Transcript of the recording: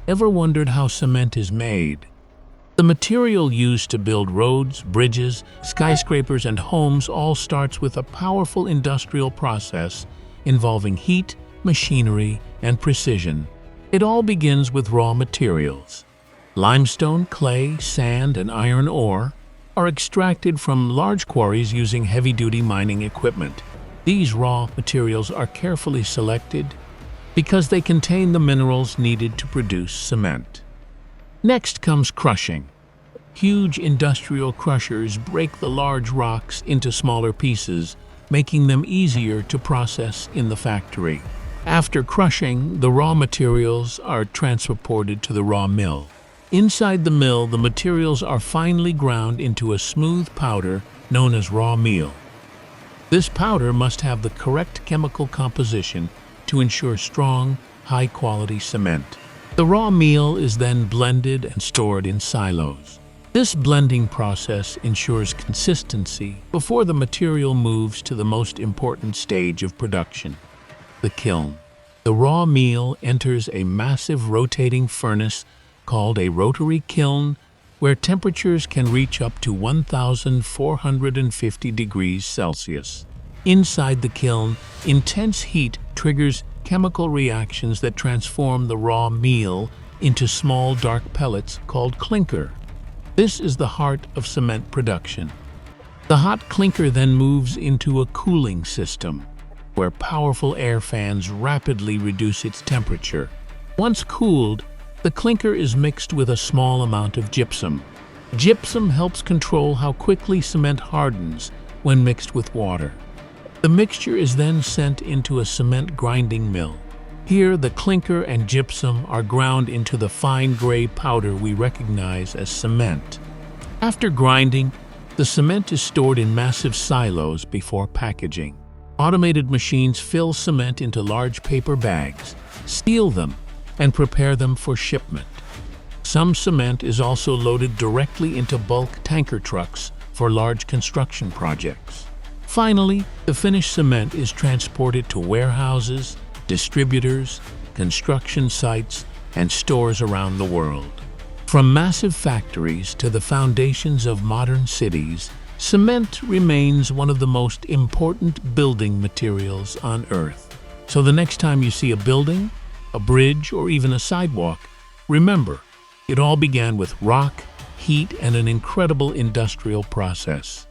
Ever wondered how cement is made? The material used to build roads, bridges, skyscrapers, and homes all starts with a powerful industrial process involving heat, machinery, and precision. It all begins with raw materials. Limestone, clay, sand, and iron ore are extracted from large quarries using heavy-duty mining equipment. These raw materials are carefully selected because they contain the minerals needed to produce cement. Next comes crushing. Huge industrial crushers break the large rocks into smaller pieces, making them easier to process in the factory. After crushing, the raw materials are transported to the raw mill. Inside the mill, the materials are finely ground into a smooth powder known as raw meal. This powder must have the correct chemical composition to ensure strong, high-quality cement. The raw meal is then blended and stored in silos. This blending process ensures consistency before the material moves to the most important stage of production, the kiln. The raw meal enters a massive rotating furnace called a rotary kiln, where temperatures can reach up to 1,450 degrees Celsius. Inside the kiln, intense heat triggers chemical reactions that transform the raw meal into small dark pellets called clinker. This is the heart of cement production. The hot clinker then moves into a cooling system, where powerful air fans rapidly reduce its temperature. Once cooled, the clinker is mixed with a small amount of gypsum. Gypsum helps control how quickly cement hardens when mixed with water. The mixture is then sent into a cement grinding mill. Here, the clinker and gypsum are ground into the fine gray powder we recognize as cement. After grinding, the cement is stored in massive silos before packaging. Automated machines fill cement into large paper bags, seal them, and prepare them for shipment. Some cement is also loaded directly into bulk tanker trucks for large construction projects. Finally, the finished cement is transported to warehouses, distributors, construction sites, and stores around the world. From massive factories to the foundations of modern cities, cement remains one of the most important building materials on Earth. So the next time you see a building, a bridge, or even a sidewalk, remember, it all began with rock, heat, and an incredible industrial process.